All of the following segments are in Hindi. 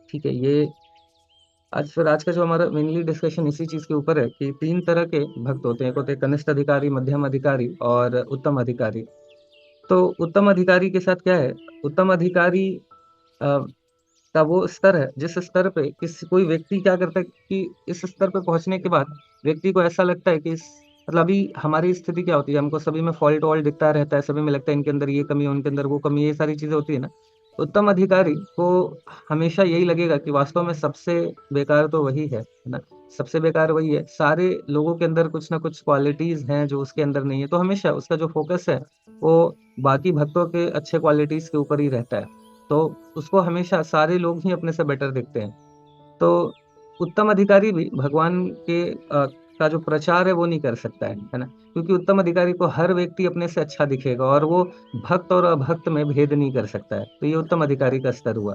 ठीक है, ये आज का जो हमारा मेनली डिस्कशन इसी चीज के ऊपर है कि 3 तरह के भक्त होते हैं। एक होते हैं कनिष्ठ अधिकारी, मध्यम अधिकारी और उत्तम अधिकारी। तो उत्तम अधिकारी के साथ क्या है, उत्तम अधिकारी अ, का वो स्तर है जिस स्तर पे किसी कोई व्यक्ति क्या करता है कि इस स्तर पे पहुंचने के बाद व्यक्ति को ऐसा लगता है कि मतलब अभी हमारी स्थिति क्या होती है, हमको सभी में फॉल्ट वॉल्ट दिखता रहता है, सभी में लगता है इनके अंदर ये कमी है, उनके अंदर वो कमी है, ये सारी चीजें होती है ना। उत्तम अधिकारी को हमेशा यही लगेगा कि वास्तव में सबसे बेकार तो वही है ना। सबसे बेकार वही है, सारे लोगों के अंदर कुछ ना कुछ क्वालिटीज हैं जो उसके अंदर नहीं है, तो हमेशा उसका जो फोकस है वो बाकी भक्तों के अच्छे क्वालिटीज के ऊपर ही रहता है। तो उसको हमेशा सारे लोग ही अपने से बेटर दिखते हैं। तो उत्तम अधिकारी भी भगवान के का जो प्रचार है वो नहीं कर सकता है ना। क्योंकि उत्तम अधिकारी को हर व्यक्ति अपने से अच्छा दिखेगा और वो भक्त और अभक्त में भेद नहीं कर सकता है। तो ये उत्तम अधिकारी का स्तर हुआ।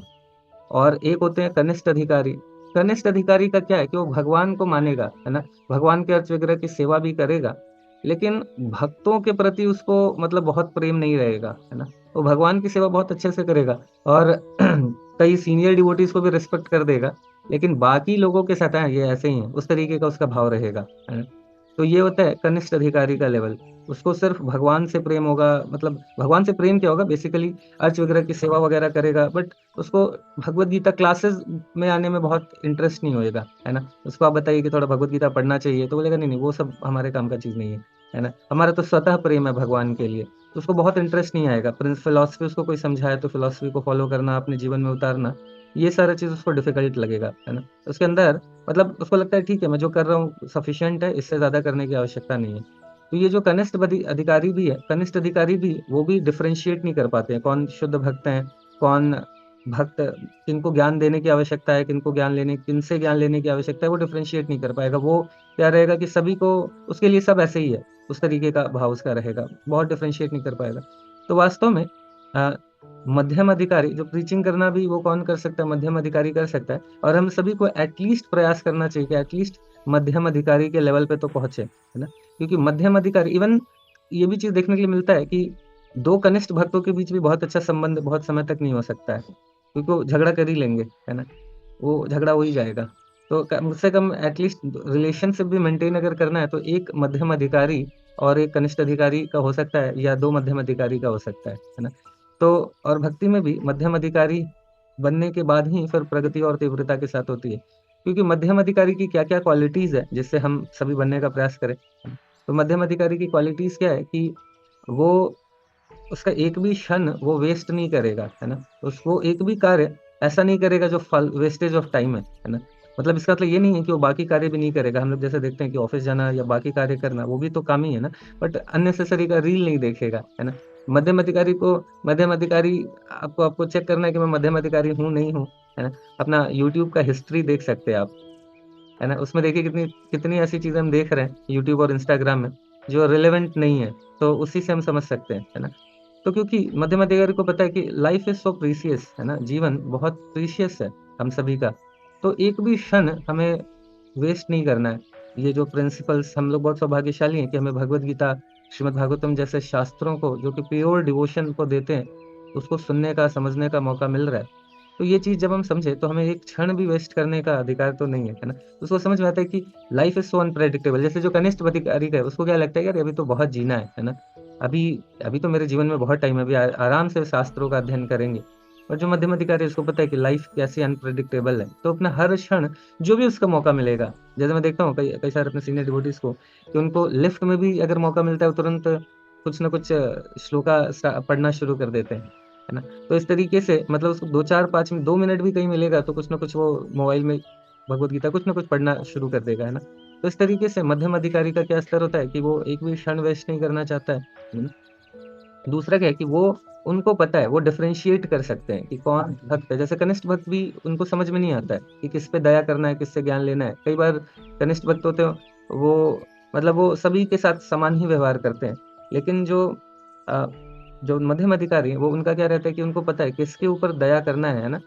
और एक होते हैं कनिष्ठ अधिकारी। कनिष्ठ अधिकारी का क्या है कि वो भगवान को मानेगा, है ना, भगवान के अर्च विग्रह की सेवा भी करेगा, लेकिन भक्तों के प्रति उसको मतलब बहुत प्रेम नहीं रहेगा, है ना। वो भगवान की सेवा बहुत अच्छे से करेगा और कई सीनियर डिवोटीज को भी रिस्पेक्ट कर देगा, लेकिन बाकी लोगों के साथ ये ऐसे ही है, उस तरीके का उसका भाव रहेगा, है ना। तो ये होता है कनिष्ठ अधिकारी का लेवल। उसको सिर्फ भगवान से प्रेम होगा, मतलब भगवान से प्रेम क्या होगा बेसिकली, अर्च विग्रह की सेवा वगैरह करेगा, बट उसको भगवत गीता क्लासेस में आने में बहुत इंटरेस्ट नहीं होएगा, है ना। उसको आप बताइए कि थोड़ा भगवत गीता पढ़ना चाहिए तो बोलेगा नहीं नहीं, वो सब हमारे काम का चीज नहीं है ना। हमारा तो स्वतः प्रेम है भगवान के लिए, तो उसको बहुत इंटरेस्ट नहीं आएगा। प्रिंस फिलोसफी उसको कोई समझाए तो फिलोसफी को फॉलो करना, अपने जीवन में उतारना, ये सारा चीज उसको डिफिकल्ट लगेगा, है ना। उसके अंदर मतलब उसको लगता है ठीक है मैं जो कर रहा हूँ सफिशिएंट है, इससे ज्यादा करने की आवश्यकता नहीं है। तो ये जो कनिष्ठ अधिकारी भी है, कनिष्ठ अधिकारी भी वो भी डिफरेंशिएट नहीं कर पाते हैं कौन शुद्ध भक्त हैं, कौन भक्त, किनको ज्ञान देने की आवश्यकता है, किनको ज्ञान लेने, किनसे ज्ञान लेने की आवश्यकता है, वो डिफरेंशिएट नहीं कर पाएगा। वो क्या रहेगा कि सभी को, उसके लिए सब ऐसे ही है, उस तरीके का भाव उसका रहेगा, बहुत डिफरेंशिएट नहीं कर पाएगा। तो वास्तव में अ, मध्यम अधिकारी जो प्रीचिंग करना भी वो कौन कर सकता है, मध्यम अधिकारी कर सकता है। और हम सभी को एटलीस्ट प्रयास करना चाहिए कि एटलीस्ट मध्यम अधिकारी के लेवल पे तो पहुंचे, है ना। क्योंकि मध्यम अधिकारी, इवन ये भी चीज देखने के लिए मिलता है कि दो कनिष्ठ भक्तों के बीच भी बहुत अच्छा संबंध बहुत समय तक नहीं हो सकता है, क्योंकि वो झगड़ा कर ही लेंगे, है ना। वो झगड़ा हो ही जाएगा। तो कम से कम एटलीस्ट रिलेशनशिप भी मेंटेन अगर करना है तो एक मध्यम अधिकारी और एक कनिष्ठ अधिकारी का हो सकता है, या दो मध्यम अधिकारी का हो सकता है ना। तो और भक्ति में भी मध्यम अधिकारी बनने के बाद ही फिर प्रगति और तीव्रता के साथ होती है। क्योंकि मध्यम अधिकारी की क्या क्या क्वालिटीज है जिससे हम सभी बनने का प्रयास करें, है ना? तो मध्यम अधिकारी की क्वालिटीज क्या है कि वो, उसका एक भी क्षण वो वेस्ट नहीं करेगा, है ना। उसको एक भी कार्य ऐसा नहीं करेगा जो फल वेस्टेज ऑफ टाइम है ना। मतलब इसका मतलब ये नहीं है कि वो बाकी कार्य भी नहीं करेगा। हम लोग जैसे देखते हैं कि ऑफिस जाना या बाकी कार्य करना वो भी तो काम ही है ना, बट अननेसेसरी का रील नहीं देखेगा, है ना। मध्यम अधिकारी को, मध्यम अधिकारी, आपको आपको चेक करना है कि मैं मध्यम अधिकारी हूँ नहीं हूँ, है ना। अपना यूट्यूब का हिस्ट्री देख सकते हैं आप, है ना। उसमें देखिए कितनी कितनी ऐसी चीजें हम देख रहे हैं यूट्यूब और इंस्टाग्राम में जो रिलेवेंट नहीं है, तो उसी से हम समझ सकते हैं, है ना। तो क्योंकि मध्यम अधिकारी को पता है कि लाइफ इज सो प्रीशियस, है ना, जीवन बहुत प्रीशियस है हम सभी का। तो एक भी क्षण हमें वेस्ट नहीं करना है। ये जो प्रिंसिपल्स, हम लोग बहुत सौभाग्यशाली हैं कि हमें भगवत गीता, श्रीमद् भागवतम जैसे शास्त्रों को जो कि प्योर डिवोशन को देते हैं, उसको सुनने का समझने का मौका मिल रहा है। तो ये चीज जब हम समझे तो हमें एक क्षण भी वेस्ट करने का अधिकार तो नहीं है ना। तो उसको समझ में आता है कि लाइफ इज सो अनप्रेडिक्टेबल। जैसे जो कनिष्ठ अधिकारी है उसको क्या लगता है यार अभी तो बहुत जीना है ना। अभी अभी तो मेरे जीवन में बहुत टाइम है, अभी आराम से शास्त्रों का अध्ययन करेंगे। और जो मध्यम अधिकारी है उसको पता है कि लाइफ कैसी अनप्रेडिक्टेबल है, तो अपना हर क्षण जो भी उसका मौका मिलेगा, जैसे मैं देखता हूँ कई कई सारे अपने सीनियर डिवोटीज को कि उनको लिफ्ट में भी अगर मौका मिलता है वो तुरंत कुछ ना कुछ श्लोका पढ़ना शुरू कर देते हैं, है ना। तो इस तरीके से मतलब उसको 2 4 5 2 मिनट भी कहीं मिलेगा तो कुछ ना कुछ वो मोबाइल में भगवत गीता कुछ ना कुछ पढ़ना शुरू कर देगा, है ना। तो इस तरीके से मध्यम अधिकारी का क्या स्तर होता है कि वो एक भी क्षण वेस्ट नहीं करना चाहता है ना? दूसरा क्या है कि वो, उनको पता है, वो डिफरेंशिएट कर सकते हैं कि कौन भक्त है। जैसे कनिष्ठ भक्त भी उनको समझ में नहीं आता है कि किस पे दया करना है, किससे ज्ञान लेना है। कई बार कनिष्ठ भक्त होते हैं वो, मतलब वो सभी के साथ समान ही व्यवहार करते हैं, लेकिन अ, जो मध्यम अधिकारी है वो, उनका क्या रहता है कि उनको पता है किसके ऊपर दया करना है ना।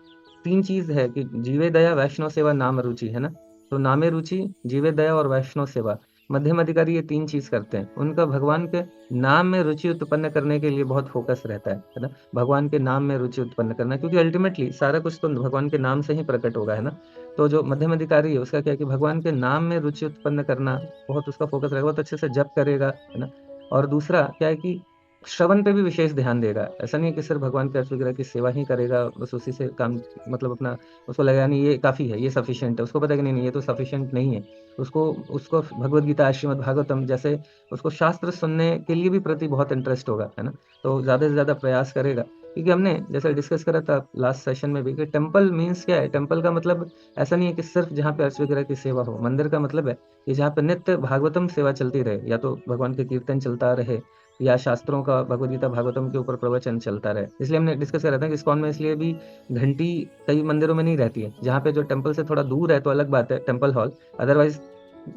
3 चीज है कि जीवे दया, वैष्णव सेवा, नाम रुचि, है ना। तो नामे रुचि, जीवे दया और वैष्णव सेवा, मध्यम अधिकारी ये 3 चीज़ करते हैं। उनका भगवान के नाम में रुचि उत्पन्न करने के लिए बहुत फ़ोकस रहता है ना? भगवान के नाम में रुचि उत्पन्न करना, क्योंकि अल्टीमेटली सारा कुछ तो भगवान के नाम से ही प्रकट होगा, है ना? तो जो मध्यम अधिकारी है उसका क्या है कि भगवान के नाम में रुचि उत्पन्न करना, बहुत उसका फ़ोकस रहेगा, बहुत अच्छे से जप करेगा, है ना? और दूसरा क्या है कि श्रवण पे भी विशेष ध्यान देगा। ऐसा नहीं है कि सिर्फ़ भगवान के अर्थ वगैरह की सेवा ही करेगा, बस उसी से काम मतलब अपना उसको लगेगा नहीं ये काफ़ी है, ये सफिशिएंट है। उसको पता है कि नहीं-नहीं ये तो सफिशिएंट नहीं है। उसको उसको भगवद गीता, श्रीमद् भागवतम जैसे उसको शास्त्र सुनने के लिए भी प्रति बहुत इंटरेस्ट होगा, है ना? तो ज़्यादा से ज़्यादा प्रयास करेगा। क्योंकि हमने जैसे डिस्कस करा था लास्ट सेशन में भी कि टेम्पल मीन्स क्या है? टेम्पल का मतलब ऐसा नहीं है कि सिर्फ़ जहाँ पे अर्च वगैरह की सेवा हो। मंदिर का मतलब है कि जहाँ पे नित्य भागवतम सेवा चलती रहे, या तो भगवान के कीर्तन चलता रहे या शास्त्रों का भगवद गीता, भागवतम के ऊपर प्रवचन चलता रहे। इसलिए हमने डिस्कस करा था कि इस्कॉन में इसलिए भी घंटी कई मंदिरों में नहीं रहती है। जहाँ पे जो टेम्पल से थोड़ा दूर है तो अलग बात है, टेम्पल हॉल, अदरवाइज़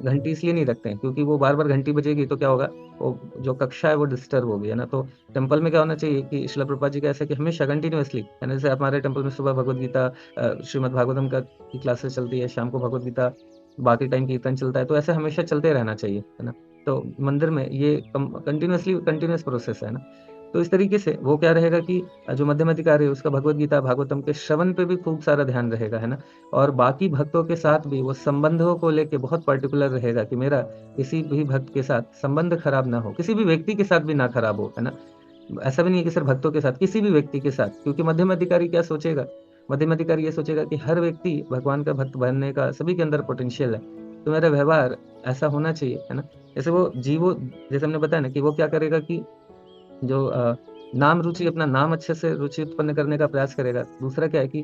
घंटी इसलिए नहीं रखते हैं क्योंकि वो बार-बार घंटी बजेगी तो क्या होगा, वो जो कक्षा है वो डिस्टर्ब होगी, है ना? तो टेम्पल में क्या होना चाहिए कि श्रील प्रभुपाद जी का ऐसा है कि हमेशा कंटीन्यूअसली, है ना? जैसे हमारे टेम्पल में सुबह भगवद गीता श्रीमद् भागवतम का की क्लासेस चलती है, शाम को भगवद गीता, बाकी टाइम कीर्तन चलता है, तो ऐसे हमेशा चलते रहना चाहिए, है ना? तो मंदिर में ये कंटीन्यूअस प्रोसेस है ना? तो इस तरीके से वो क्या रहेगा कि जो मध्यम अधिकारी है उसका भगवद गीता, भागवतम के श्रवण पे भी खूब सारा ध्यान रहेगा, है ना? और बाकी भक्तों के साथ भी वो संबंधों को लेके बहुत पर्टिकुलर रहेगा कि मेरा किसी भी भक्त के साथ संबंध खराब ना हो, किसी भी व्यक्ति के साथ भी ना खराब हो, है ना? ऐसा भी नहीं है कि सिर्फ भक्तों के साथ, किसी भी व्यक्ति के साथ, क्योंकि मध्यम अधिकारी क्या सोचेगा? मध्यम अधिकारी ये सोचेगा कि हर व्यक्ति भगवान का भक्त बनने का सभी के अंदर पोटेंशियल है, तो मेरा व्यवहार ऐसा होना चाहिए, है ना? जैसे वो जीवो जैसे हमने बताया ना कि वो क्या करेगा कि जो नाम रुचि अपना नाम अच्छे से रुचि उत्पन्न करने का प्रयास करेगा। दूसरा क्या है कि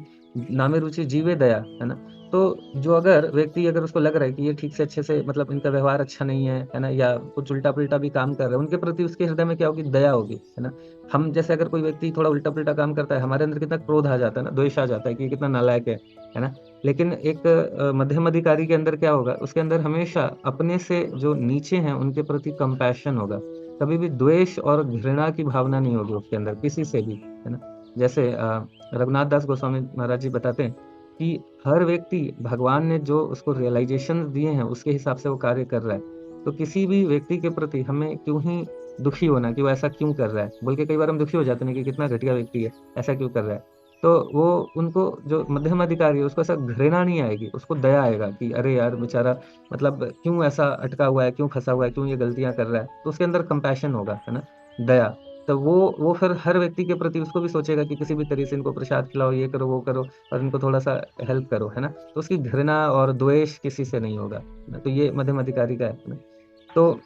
नामे रुचि जीवे दया, है ना? तो जो अगर व्यक्ति अगर उसको लग रहा है कि ये ठीक से अच्छे से मतलब इनका व्यवहार अच्छा नहीं है ना? या कुछ उल्टा-पुल्टा भी काम कर रहे हैं, उनके प्रति उसके हृदय में क्या होगी? दया होगी, है ना? हम जैसे अगर कोई व्यक्ति थोड़ा उल्टा-पुल्टा काम करता है, हमारे अंदर कितना क्रोध आ जाता है ना, द्वेष आ जाता है कि ये कितना नालायक है ना? लेकिन एक मध्यम अधिकारी के अंदर क्या होगा? उसके अंदर हमेशा अपने से जो नीचे हैं, उनके प्रति कंपैशन होगा। कभी भी द्वेष और घृणा की भावना नहीं होगी उसके अंदर किसी से भी, है ना? जैसे रघुनाथ दास गोस्वामी महाराज जी बताते हैं कि हर व्यक्ति भगवान ने जो उसको रियलाइज़ेशंस दिए हैं, उसके हिसाब से वो कार्य कर रहा है। तो किसी भी व्यक्ति के प्रति हमें क्यों ही दुखी होना कि वो ऐसा क्यों कर रहा है? बोल के कई बार हम दुखी हो जाते हैं कि कितना घटिया व्यक्ति है, ऐसा क्यों कर रहा है? तो वो उनको जो मध्यम अधिकारी है उसको ऐसा घृणा नहीं आएगी, उसको दया आएगा कि अरे यार बेचारा मतलब क्यों ऐसा अटका हुआ है, क्यों फँसा हुआ है, क्यों ये गलतियाँ कर रहा है? तो उसके अंदर कंपैशन होगा, है ना? दया। तो वो फिर हर व्यक्ति के प्रति उसको भी सोचेगा कि किसी भी तरह से इनको प्रसाद खिलाओ, ये करो, वो करो और इनको थोड़ा-सा हेल्प करो, है ना? तो उसकी घृणा और द्वेष किसी से नहीं होगा, है ना? तो ये मध्यम अधिकारी का है ना? तो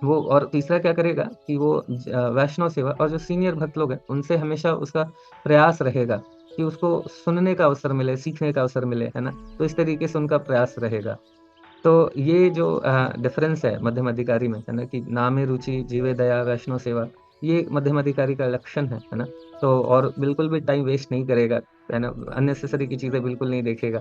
वो और तीसरा क्या करेगा कि वो वैष्णव सेवा और जो सीनियर भक्त लोग हैं, उनसे हमेशा उसका प्रयास रहेगा कि उसको सुनने का अवसर मिले, सीखने का अवसर मिले, है ना? तो इस तरीके से उनका प्रयास रहेगा। तो ये जो डिफ़रेंस है मध्यम अधिकारी में, है ना? कि नामे रुचि, जीवे दया, वैष्णव सेवा, ये मध्यम अधिकारी का लक्षण है ना? तो और बिल्कुल भी टाइम वेस्ट नहीं करेगा, है ना? अननेसेसरी की चीज़ें बिल्कुल नहीं देखेगा।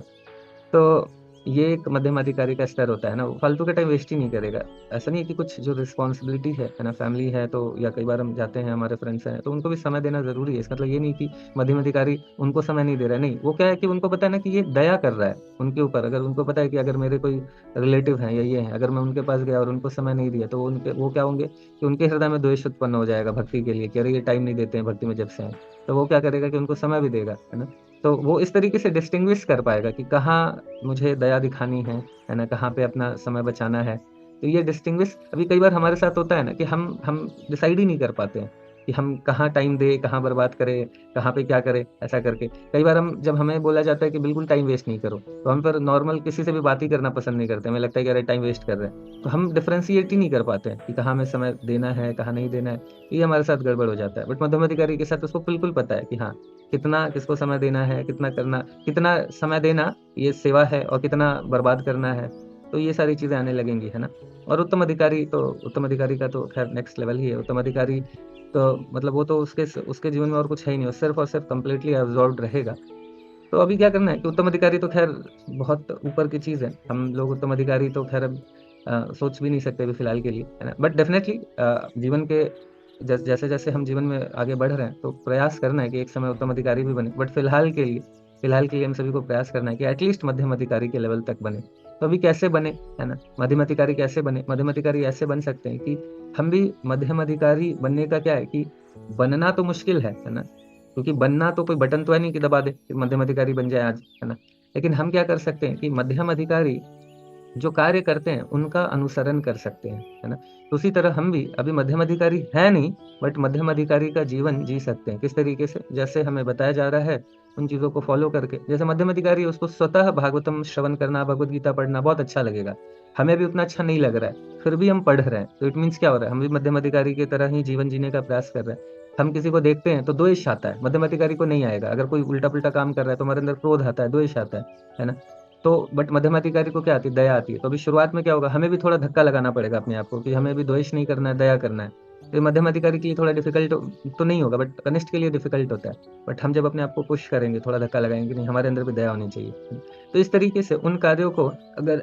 तो ये एक मध्यम अधिकारी का स्तर होता है ना, वो फालतू का टाइम वेस्ट ही नहीं करेगा। ऐसा नहीं है कि कुछ जो रिस्पॉन्सिबिलिटी है ना, फैमिली है तो या कई बार हम जाते हैं, हमारे फ्रेंड्स हैं, तो उनको भी समय देना ज़रूरी है। इसका मतलब ये नहीं कि मध्यम अधिकारी उनको समय नहीं दे रहा है, नहीं, वो क्या है कि उनको पता है ना कि ये दया कर रहा है उनके ऊपर। अगर उनको पता है कि अगर मेरे कोई रिलेटिव हैं या ये हैं, अगर मैं उनके पास गया और उनको समय नहीं दिया, तो वो क्या होंगे कि उनके हृदय में द्वेष उत्पन्न हो जाएगा भक्ति के लिए कि अरे! ये टाइम नहीं देते हैं भक्ति में जब से हैं। तो वो क्या करेगा कि उनको समय भी देगा, है ना? तो वो इस तरीके से डिस्टिंग्विश कर पाएगा कि कहाँ मुझे दया दिखानी है ना? कहाँ पे अपना समय बचाना है। तो ये डिस्टिंग्विश अभी कई बार हमारे साथ होता है ना कि हम डिसाइड ही नहीं कर पाते हैं कि हम कहाँ टाइम दें, कहाँ बर्बाद करें, कहाँ पे क्या करें, ऐसा करके। कई बार हम जब हमें बोला जाता है कि बिल्कुल टाइम वेस्ट नहीं करो, तो हम फिर नॉर्मल किसी से भी बात ही करना पसंद नहीं करते। हमें लगता है कि अरे टाइम वेस्ट कर रहे हैं। तो हम डिफरेंशिएट ही नहीं कर पाते हैं कि कहाँ हमें समय देना है, कहाँ नहीं देना है। ये हमारे साथ गड़बड़ हो जाता है। बट मध्यम अधिकारी के साथ उसको बिल्कुल पता है कि हाँ, कितना किसको समय देना है, कितना समय देना ये सेवा है और कितना बर्बाद करना है। तो ये सारी चीज़ें आने लगेंगी, है ना? और उत्तम अधिकारी का तो ख़ैर नेक्स्ट लेवल ही है। उत्तम अधिकारी तो मतलब वो तो उसके जीवन में और कुछ है ही नहीं, वो सिर्फ़ और सिर्फ़ कंप्लीटली अब्सॉर्ब्ड रहेगा। तो अभी क्या करना है कि उत्तम अधिकारी तो ख़ैर बहुत ऊपर की चीज़ है। हम लोग उत्तम अधिकारी तो ख़ैर अब सोच भी नहीं सकते अभी फ़िलहाल के लिए, है ना? बट डेफ़िनेटली जीवन के जैसे-जैसे हम जीवन में आगे बढ़ रहे हैं, तो प्रयास करना है कि एक समय उत्तम अधिकारी भी बने। बट फ़िलहाल के लिए हम सभी को प्रयास करना है कि एट लीस्ट मध्यम अधिकारी के लेवल तक बने। तो अभी कैसे बने, है ना, मध्यम अधिकारी कैसे बने? मध्यम अधिकारी ऐसे बन सकते हैं कि हम भी मध्यम अधिकारी बनने का क्या है कि बनना तो मुश्किल है ना, क्योंकि बनना तो कोई बटन तो है नहीं कि दबा दे कि मध्यम अधिकारी बन जाए आज, है ना। लेकिन हम क्या कर सकते हैं कि मध्यम अधिकारी जो कार्य करते हैं उनका अनुसरण कर सकते हैं, है ना। तो उसी तरह हम भी अभी मध्यम अधिकारी है नहीं, बट मध्यम अधिकारी का जीवन जी सकते हैं। किस तरीके से? जैसे हमें बताया जा रहा है उन चीजों को फॉलो करके। जैसे मध्यम अधिकारी है, उसको स्वतः भागवतम श्रवण करना, भगवत गीता पढ़ना बहुत अच्छा लगेगा, हमें भी उतना अच्छा नहीं लग रहा है, फिर भी हम पढ़ रहे हैं, तो इट मीन्स क्या हो रहा है, हम भी मध्यम अधिकारी की तरह ही जीवन जीने का प्रयास कर रहे हैं। हम किसी को देखते हैं तो द्वेष आता है, मध्यम अधिकारी को नहीं आएगा। अगर कोई उल्टा पुल्टा काम कर रहा है तो हमारे अंदर क्रोध आता है, द्वेष आता है ना। तो बट मध्यम अधिकारी को क्या आती है? दया आती है। तो अभी शुरुआत में क्या होगा, हमें भी थोड़ा धक्का लगाना पड़ेगा अपने आप को कि हमें भी द्वेष नहीं करना है, दया करना है। तो ये मध्यम अधिकारी के लिए थोड़ा डिफिकल्ट तो नहीं होगा, बट कनिष्ठ के लिए डिफिकल्ट होता है। बट हम जब अपने आप को पुश करेंगे, थोड़ा धक्का लगाएंगे कि नहीं, हमारे अंदर भी दया होनी चाहिए। तो इस तरीके से उन कार्यों को अगर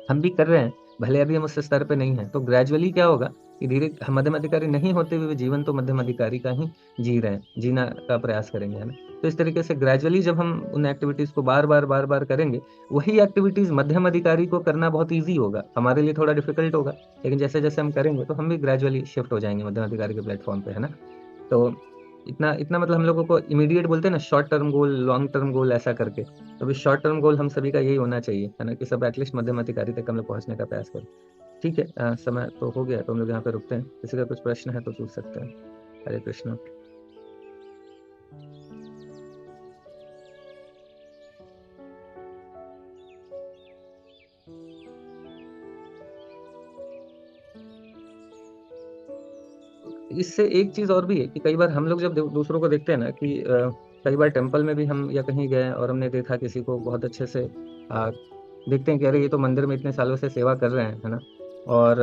हम भी कर रहे हैं, भले अभी हम उस स्तर पे नहीं है, तो ग्रेजुअली क्या होगा कि धीरे हम मध्यम अधिकारी नहीं होते हुए भी जीवन तो मध्यम अधिकारी का ही जी रहे हैं, जीना का प्रयास करेंगे, है ना। तो इस तरीके से ग्रेजुअली जब हम उन एक्टिविटीज को बार बार करेंगे, वही एक्टिविटीज मध्यम अधिकारी को करना बहुत ईजी होगा, हमारे लिए थोड़ा डिफिकल्ट होगा, लेकिन जैसे जैसे हम करेंगे तो हम भी ग्रेजुअली शिफ्ट हो जाएंगे मध्यम अधिकारी के प्लेटफॉर्म पे, है ना। तो इतना इतना मतलब हम लोगों को इमीडिएट बोलते हैं ना, short term goal, long term goal, ऐसा करके। तो अभी शॉर्ट टर्म गोल हम सभी का यही होना चाहिए, है ना, कि सब एटलीस्ट मध्यम अधिकारी तक हम लोग पहुंचने का प्रयास करें। ठीक है, समय तो हो गया, तो हम लोग यहाँ पे रुकते हैं। किसी का कुछ प्रश्न है तो पूछ सकते हैं। हरे कृष्ण। इससे एक चीज और भी है कि कई बार हम लोग जब दूसरों को देखते हैं ना कि कई बार टेम्पल में भी हम या कहीं गए और हमने देखा किसी को बहुत अच्छे से देखते हैं कि अरे ये तो मंदिर में इतने सालों से सेवा कर रहे हैं, है ना, और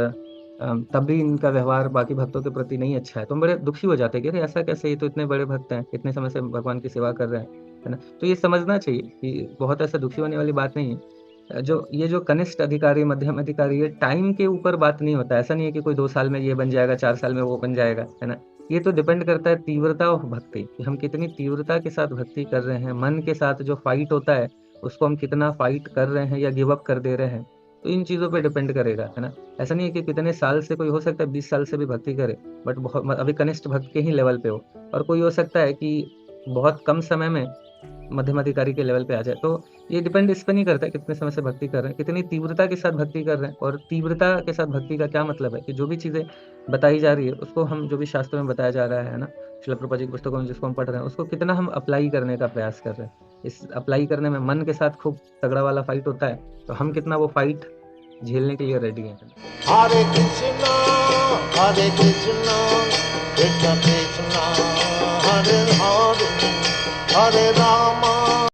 तब भी इनका व्यवहार बाकी भक्तों के प्रति नहीं अच्छा है, तो हम बड़े दुखी हो जाते हैं कि अरे ऐसा कैसे, ये तो इतने बड़े भक्त हैं, इतने समय से भगवान की सेवा कर रहे हैं, है ना। तो ये समझना चाहिए कि बहुत ऐसा दुखी होने वाली बात नहीं है। जो ये जो कनिष्ठ अधिकारी, मध्यम अधिकारी, ये टाइम के ऊपर बात नहीं होता। ऐसा नहीं है कि कोई 2 साल में ये बन जाएगा, 4 साल में वो बन जाएगा, है ना। ये तो डिपेंड करता है तीव्रता ऑफ भक्ति, कि हम कितनी तीव्रता के साथ भक्ति कर रहे हैं, मन के साथ जो फाइट होता है उसको हम कितना फाइट कर रहे हैं या गिव अप कर दे रहे हैं। तो इन चीजों पे डिपेंड करेगा, है ना। ऐसा नहीं है कि कितने साल से, कोई हो सकता है 20 साल से भी भक्ति करे, बट बहुत अभी कनिष्ठ भक्त के ही लेवल पे हो, और कोई हो सकता है कि बहुत कम समय में मध्यम अधिकारी के लेवल पे आ जाए। तो ये डिपेंड इस पे नहीं करता है कितने समय से भक्ति कर रहे हैं, कितनी तीव्रता के साथ भक्ति कर रहे हैं। और तीव्रता के साथ भक्ति का क्या मतलब है कि जो भी चीजें बताई जा रही है उसको हम, जो भी शास्त्रों में बताया जा रहा है ना, श्रील प्रभुपाद जी की पुस्तकों में जिसको हम पढ़ रहे हैं, उसको कितना हम अप्लाई करने का प्रयास कर रहे हैं। इस अप्लाई करने में मन के साथ खूब तगड़ा वाला फाइट होता है, तो हम कितना वो फाइट झेलने के लिए रेडी हैं। हरे कृष्णा कृष्ण कृष्ण